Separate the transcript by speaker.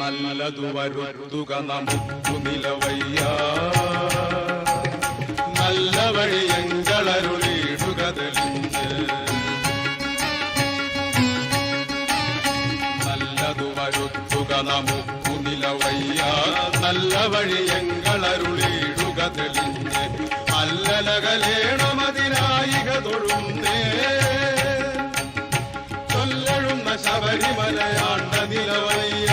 Speaker 1: നല്ലതു വരുത്തുക നമുക്കു നിലവയ്യ നല്ല വഴി എങ്കളരുളിയിടുക തെളിഞ്ഞ് നല്ലതു വരുത്തുക നമുക്കു നിലവയ്യ നല്ല വഴി എങ്കളരുളിയിടുക തെളിഞ്ഞ് അല്ലലകലേണമതിനായിക തൊഴുന്നേ ചൊല്ലഴുന്ന ശബരിമലയാണ്ട നിലവയ്യ